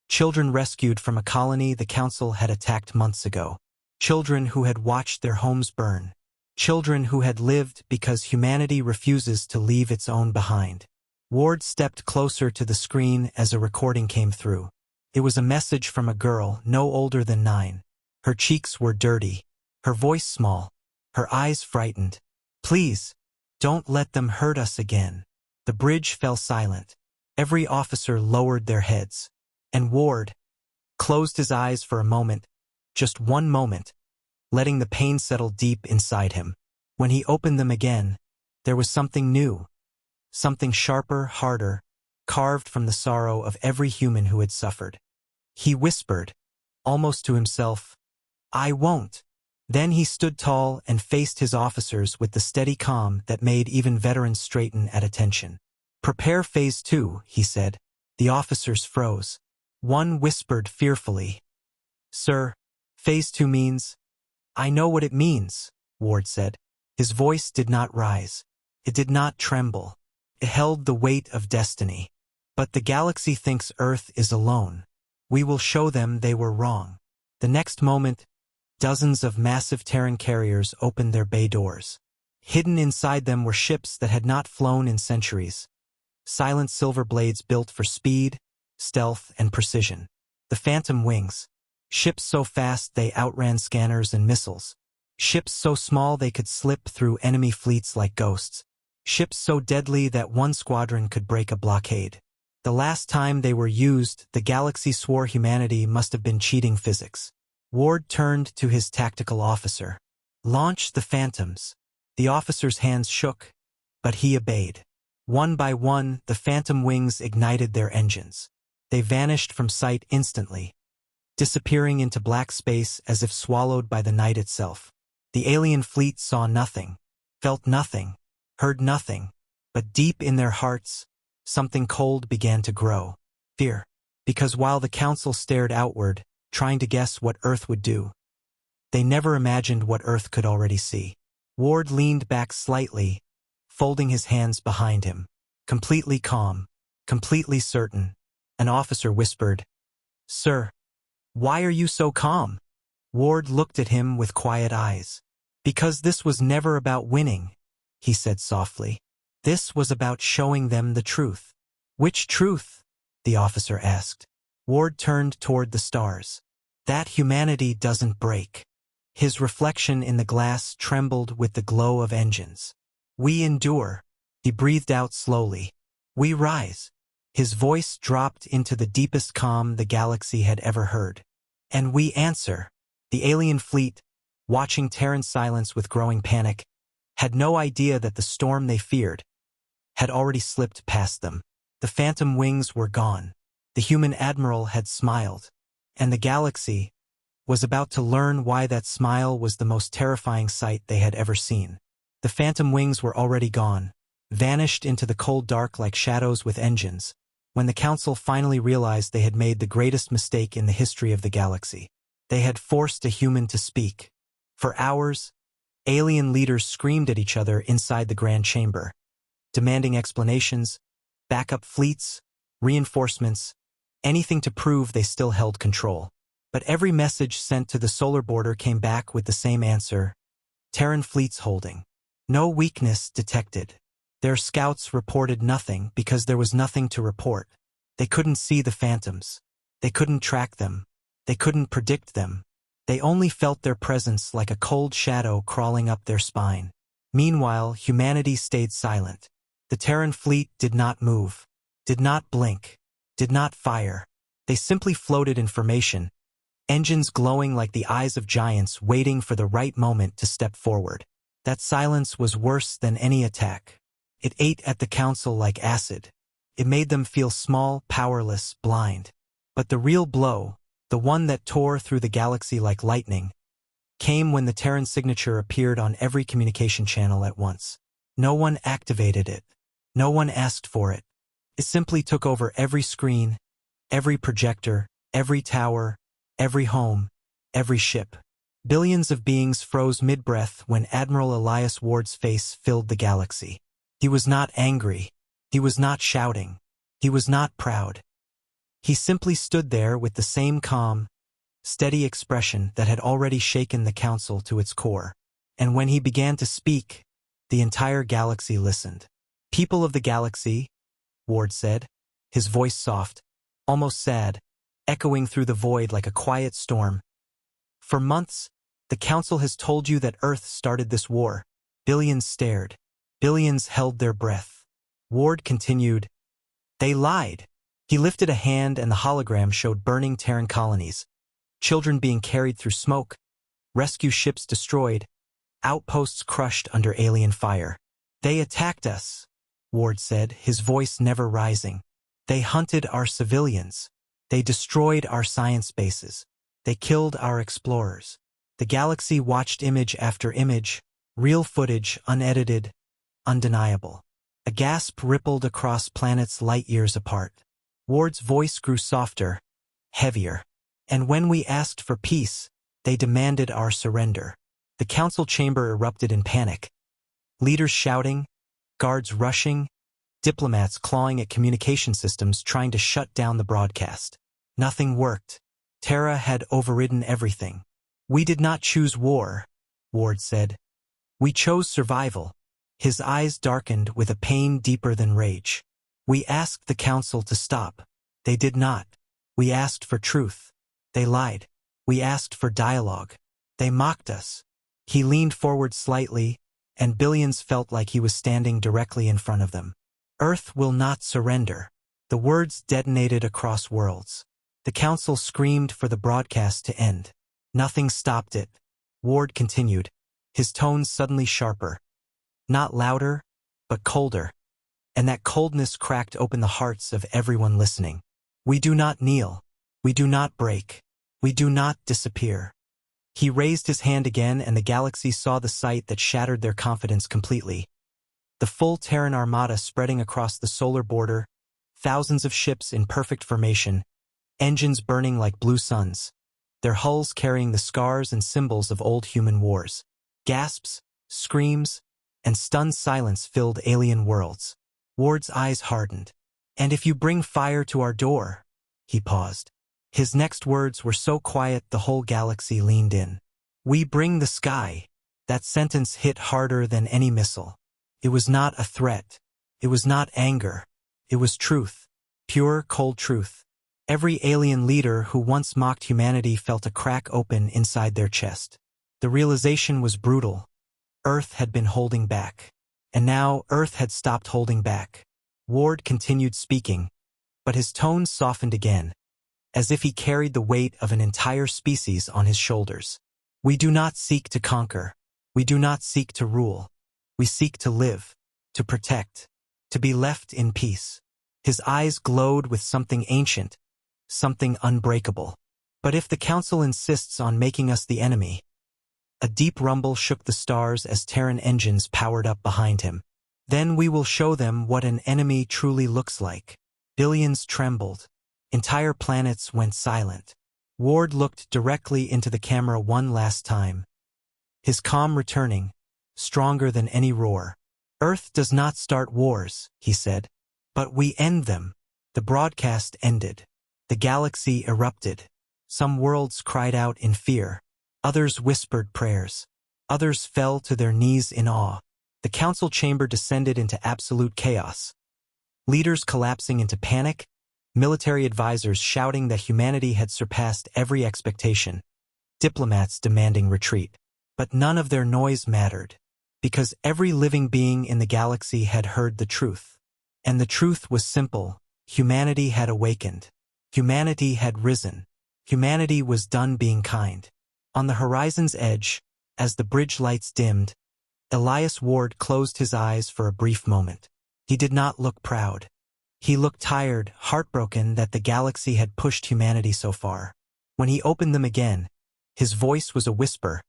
Children rescued from a colony the Council had attacked months ago. Children who had watched their homes burn. Children who had lived because humanity refuses to leave its own behind. Ward stepped closer to the screen as a recording came through. It was a message from a girl no older than 9. Her cheeks were dirty, her voice small, her eyes frightened. "Please, don't let them hurt us again." The bridge fell silent. Every officer lowered their heads. And Ward closed his eyes for a moment, just one moment, letting the pain settle deep inside him. When he opened them again, there was something new, something sharper, harder, carved from the sorrow of every human who had suffered. He whispered, almost to himself, "I won't." Then he stood tall and faced his officers with the steady calm that made even veterans straighten at attention. Prepare Phase 2, he said. The officers froze. One whispered fearfully. Sir, Phase 2 means… I know what it means, Ward said. His voice did not rise. It did not tremble. It held the weight of destiny. But the galaxy thinks Earth is alone. We will show them they were wrong. The next moment, dozens of massive Terran carriers opened their bay doors. Hidden inside them were ships that had not flown in centuries. Silent silver blades built for speed, stealth, and precision. The Phantom Wings. Ships so fast they outran scanners and missiles. Ships so small they could slip through enemy fleets like ghosts. Ships so deadly that one squadron could break a blockade. The last time they were used, the galaxy swore humanity must have been cheating physics. Ward turned to his tactical officer. Launch the Phantoms. The officer's hands shook, but he obeyed. One by one, the Phantom Wings ignited their engines. They vanished from sight instantly, disappearing into black space as if swallowed by the night itself. The alien fleet saw nothing, felt nothing, heard nothing, but deep in their hearts, something cold began to grow. Fear. Because while the Council stared outward, trying to guess what Earth would do, they never imagined what Earth could already see. Ward leaned back slightly, folding his hands behind him. Completely calm, completely certain. An officer whispered, Sir, why are you so calm? Ward looked at him with quiet eyes. Because this was never about winning, he said softly. This was about showing them the truth. Which truth? The officer asked. Ward turned toward the stars. That humanity doesn't break. His reflection in the glass trembled with the glow of engines. We endure. He breathed out slowly. We rise. His voice dropped into the deepest calm the galaxy had ever heard. And we answer. The alien fleet, watching Terran silence with growing panic, had no idea that the storm they feared had already slipped past them. The Phantom Wings were gone. The human Admiral had smiled. And the galaxy was about to learn why that smile was the most terrifying sight they had ever seen. The Phantom Wings were already gone, vanished into the cold dark like shadows with engines, when the Council finally realized they had made the greatest mistake in the history of the galaxy. They had forced a human to speak. For hours, alien leaders screamed at each other inside the Grand Chamber, demanding explanations, backup fleets, reinforcements, anything to prove they still held control. But every message sent to the solar border came back with the same answer: Terran fleets holding. No weakness detected. Their scouts reported nothing because there was nothing to report. They couldn't see the Phantoms. They couldn't track them. They couldn't predict them. They only felt their presence like a cold shadow crawling up their spine. Meanwhile, humanity stayed silent. The Terran fleet did not move, did not blink, did not fire. They simply floated in formation, engines glowing like the eyes of giants waiting for the right moment to step forward. That silence was worse than any attack. It ate at the Council like acid. It made them feel small, powerless, blind. But the real blow, the one that tore through the galaxy like lightning, came when the Terran signature appeared on every communication channel at once. No one activated it. No one asked for it. It simply took over every screen, every projector, every tower, every home, every ship. Billions of beings froze mid-breath when Admiral Elias Ward's face filled the galaxy. He was not angry. He was not shouting. He was not proud. He simply stood there with the same calm, steady expression that had already shaken the Council to its core. And when he began to speak, the entire galaxy listened. People of the galaxy, Ward said, his voice soft, almost sad, echoing through the void like a quiet storm. For months, the Council has told you that Earth started this war. Billions stared. Billions held their breath. Ward continued, They lied. He lifted a hand and the hologram showed burning Terran colonies, children being carried through smoke, rescue ships destroyed, outposts crushed under alien fire. They attacked us, Ward said, his voice never rising. They hunted our civilians. They destroyed our science bases. They killed our explorers. The galaxy watched image after image, real footage, unedited, undeniable. A gasp rippled across planets light-years apart. Ward's voice grew softer, heavier. And when we asked for peace, they demanded our surrender. The council chamber erupted in panic. Leaders shouting, guards rushing, diplomats clawing at communication systems trying to shut down the broadcast. Nothing worked. Terra had overridden everything. "We did not choose war," Ward said. "We chose survival." His eyes darkened with a pain deeper than rage. "We asked the council to stop. They did not. We asked for truth. They lied. We asked for dialogue. They mocked us." He leaned forward slightly, and Billions felt like he was standing directly in front of them. "Earth will not surrender." The words detonated across worlds. The council screamed for the broadcast to end. Nothing stopped it. Ward continued, his tones suddenly sharper. Not louder, but colder. And that coldness cracked open the hearts of everyone listening. "We do not kneel. We do not break. We do not disappear." He raised his hand again, and the galaxy saw the sight that shattered their confidence completely. The full Terran armada spreading across the solar border, thousands of ships in perfect formation, engines burning like blue suns, their hulls carrying the scars and symbols of old human wars. Gasps, screams, and stunned silence filled alien worlds. Ward's eyes hardened. "And if you bring fire to our door," he paused. His next words were so quiet the whole galaxy leaned in. "We bring the sky." That sentence hit harder than any missile. It was not a threat. It was not anger. It was truth. Pure, cold truth. Every alien leader who once mocked humanity felt a crack open inside their chest. The realization was brutal. Earth had been holding back. And now Earth had stopped holding back. Ward continued speaking, but his tone softened again, as if he carried the weight of an entire species on his shoulders. "We do not seek to conquer. We do not seek to rule. We seek to live, to protect, to be left in peace." His eyes glowed with something ancient, something unbreakable. "But if the council insists on making us the enemy..." A deep rumble shook the stars as Terran engines powered up behind him. "Then we will show them what an enemy truly looks like." Billions trembled. Entire planets went silent. Ward looked directly into the camera one last time, his calm returning, stronger than any roar. "Earth does not start wars," he said, "but we end them." The broadcast ended. The galaxy erupted. Some worlds cried out in fear. Others whispered prayers. Others fell to their knees in awe. The council chamber descended into absolute chaos. Leaders collapsing into panic, military advisors shouting that humanity had surpassed every expectation, diplomats demanding retreat. But none of their noise mattered, because every living being in the galaxy had heard the truth. And the truth was simple: humanity had awakened. Humanity had risen. Humanity was done being kind. On the horizon's edge, as the bridge lights dimmed, Elias Ward closed his eyes for a brief moment. He did not look proud. He looked tired, heartbroken that the galaxy had pushed humanity so far. When he opened them again, his voice was a whisper,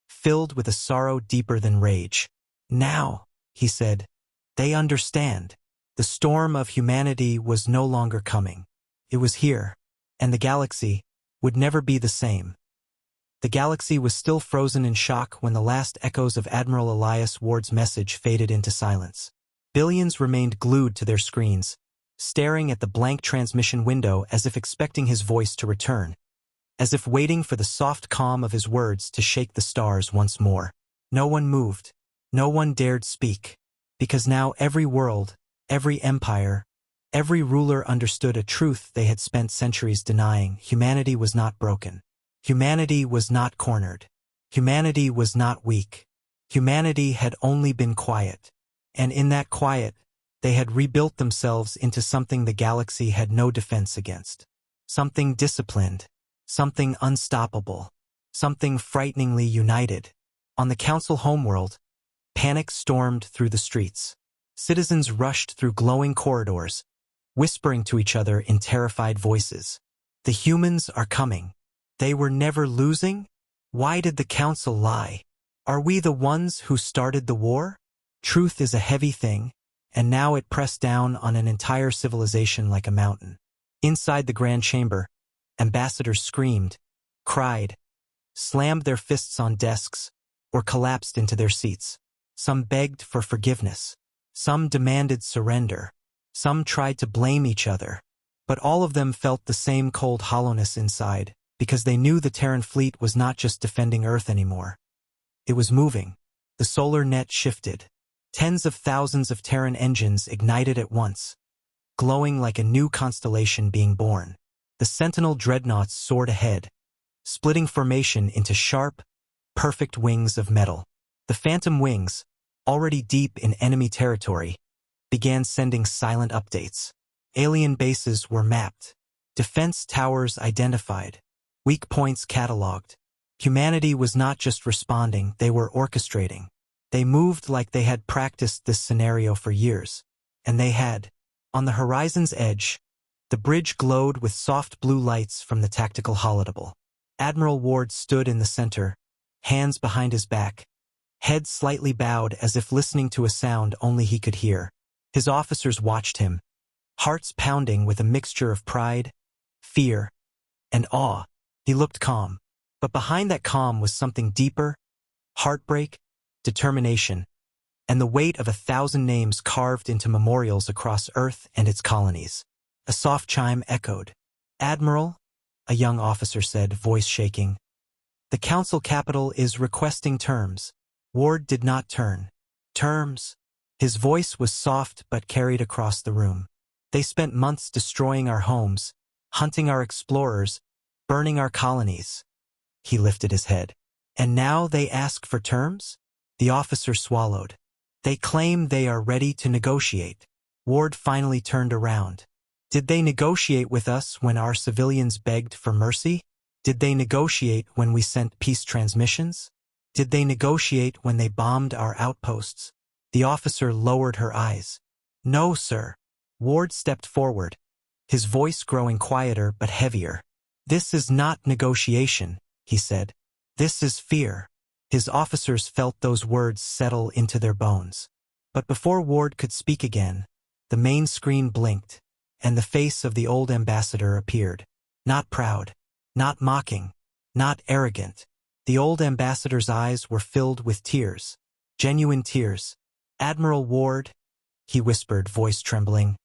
filled with a sorrow deeper than rage. "Now," he said, "they understand. The storm of humanity was no longer coming. It was here, and the galaxy would never be the same." The galaxy was still frozen in shock when the last echoes of Admiral Elias Ward's message faded into silence. Billions remained glued to their screens, staring at the blank transmission window as if expecting his voice to return, as if waiting for the soft calm of his words to shake the stars once more. No one moved. No one dared speak, because now every world, every empire, every ruler understood a truth they had spent centuries denying: humanity was not broken. Humanity was not cornered. Humanity was not weak. Humanity had only been quiet. And in that quiet, they had rebuilt themselves into something the galaxy had no defense against. Something disciplined. Something unstoppable. Something frighteningly united. On the council homeworld, panic stormed through the streets. Citizens rushed through glowing corridors, whispering to each other in terrified voices. "The humans are coming. They were never losing? Why did the council lie? Are we the ones who started the war?" Truth is a heavy thing, and now it pressed down on an entire civilization like a mountain. Inside the Grand Chamber, ambassadors screamed, cried, slammed their fists on desks, or collapsed into their seats. Some begged for forgiveness. Some demanded surrender. Some tried to blame each other. But all of them felt the same cold hollowness inside, because they knew the Terran fleet was not just defending Earth anymore. It was moving. The solar net shifted. Tens of thousands of Terran engines ignited at once, glowing like a new constellation being born. The Sentinel dreadnoughts soared ahead, splitting formation into sharp, perfect wings of metal. The Phantom wings, already deep in enemy territory, began sending silent updates. Alien bases were mapped, defense towers identified, weak points cataloged. Humanity was not just responding, they were orchestrating. They moved like they had practiced this scenario for years. And they had. On the horizon's edge, the bridge glowed with soft blue lights from the tactical holodeble. Admiral Ward stood in the center, hands behind his back, head slightly bowed as if listening to a sound only he could hear. His officers watched him, hearts pounding with a mixture of pride, fear, and awe. He looked calm, but behind that calm was something deeper, heartbreak, determination, and the weight of 1,000 names carved into memorials across Earth and its colonies. A soft chime echoed. "Admiral," a young officer said, voice shaking. "The Council capital is requesting terms." Ward did not turn. "Terms?" His voice was soft but carried across the room. "They spent months destroying our homes, hunting our explorers, burning our colonies." He lifted his head. "And now they ask for terms?" The officer swallowed. "They claim they are ready to negotiate." Ward finally turned around. "Did they negotiate with us when our civilians begged for mercy? Did they negotiate when we sent peace transmissions? Did they negotiate when they bombed our outposts?" The officer lowered her eyes. "No, sir." Ward stepped forward, his voice growing quieter but heavier. "This is not negotiation," he said. "This is fear." His officers felt those words settle into their bones. But before Ward could speak again, the main screen blinked, and the face of the old ambassador appeared. Not proud, not mocking, not arrogant. The old ambassador's eyes were filled with tears, genuine tears. "Admiral Ward," he whispered, voice trembling.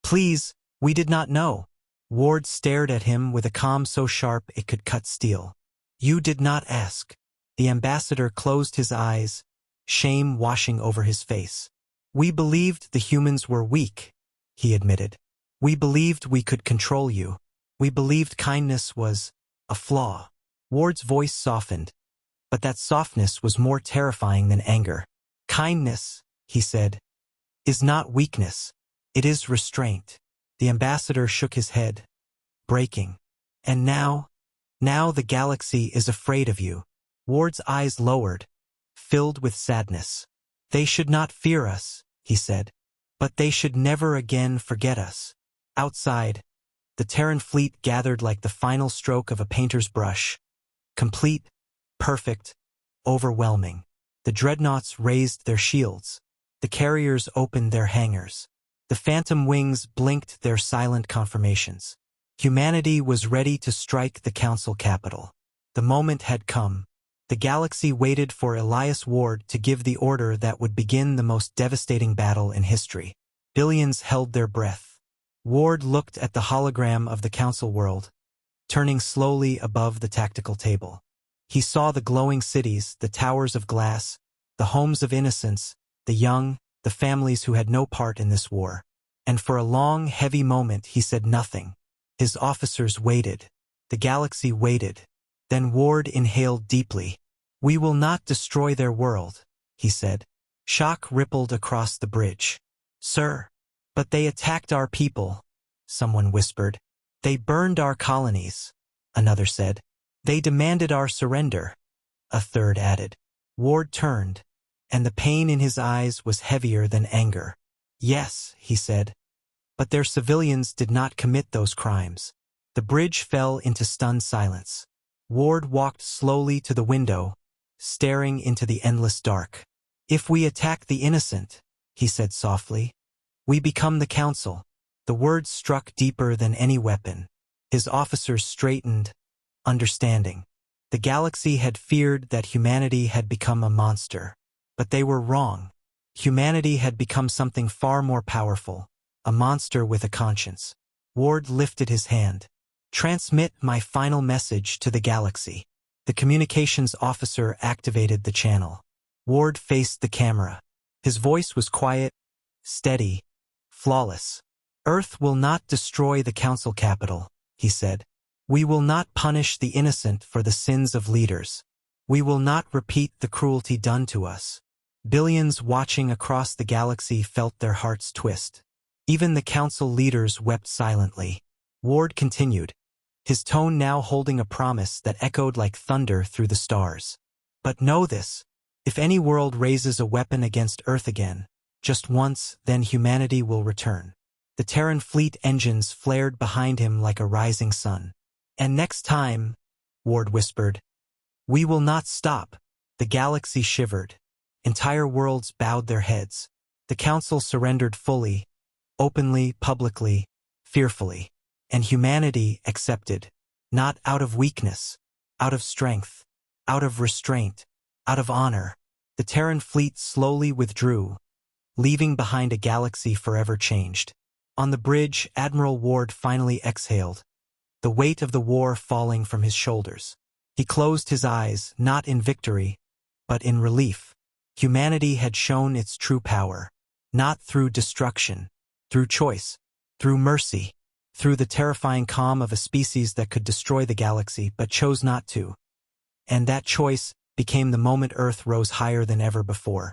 "Please, we did not know." Ward stared at him with a calm so sharp it could cut steel. "You did not ask." The ambassador closed his eyes, shame washing over his face. "We believed the humans were weak," he admitted. "We believed we could control you. We believed kindness was a flaw." Ward's voice softened, but that softness was more terrifying than anger. "Kindness," he said, "is not weakness. It is restraint." The ambassador shook his head, breaking. "And now the galaxy is afraid of you." Ward's eyes lowered, filled with sadness. "They should not fear us," he said, "but they should never again forget us." Outside, the Terran fleet gathered like the final stroke of a painter's brush. Complete, perfect, overwhelming. The dreadnoughts raised their shields. The carriers opened their hangars. The Phantom wings blinked their silent confirmations. Humanity was ready to strike the Council capital. The moment had come. The galaxy waited for Elias Ward to give the order that would begin the most devastating battle in history. Billions held their breath. Ward looked at the hologram of the Council world, turning slowly above the tactical table. He saw the glowing cities, the towers of glass, the homes of innocence, the young, the families who had no part in this war. And for a long, heavy moment he said nothing. His officers waited. The galaxy waited. Then Ward inhaled deeply. "We will not destroy their world," he said. Shock rippled across the bridge. "Sir, but they attacked our people," someone whispered. "They burned our colonies," another said. "They demanded our surrender," a third added. Ward turned, and the pain in his eyes was heavier than anger. "Yes," he said, "but their civilians did not commit those crimes." The bridge fell into stunned silence. Ward walked slowly to the window, staring into the endless dark. "If we attack the innocent," he said softly, We become the Council. The words struck deeper than any weapon. His officers straightened, understanding. The galaxy had feared that humanity had become a monster. But they were wrong. Humanity had become something far more powerful, a monster with a conscience. Ward lifted his hand. Transmit my final message to the galaxy. The communications officer activated the channel. Ward faced the camera. His voice was quiet, steady, flawless. Earth will not destroy the Council capital, he said. We will not punish the innocent for the sins of leaders. We will not repeat the cruelty done to us. Billions watching across the galaxy felt their hearts twist. Even the Council leaders wept silently. Ward continued, his tone now holding a promise that echoed like thunder through the stars. But know this, if any world raises a weapon against Earth again, just once, then humanity will return. The Terran fleet engines flared behind him like a rising sun. And next time, Ward whispered, we will not stop. The galaxy shivered. Entire worlds bowed their heads. The Council surrendered fully, openly, publicly, fearfully. And humanity accepted, not out of weakness, out of strength, out of restraint, out of honor. The Terran fleet slowly withdrew, leaving behind a galaxy forever changed. On the bridge, Admiral Ward finally exhaled, the weight of the war falling from his shoulders. He closed his eyes, not in victory, but in relief. Humanity had shown its true power, not through destruction, through choice, through mercy, through the terrifying calm of a species that could destroy the galaxy but chose not to. And that choice became the moment Earth rose higher than ever before.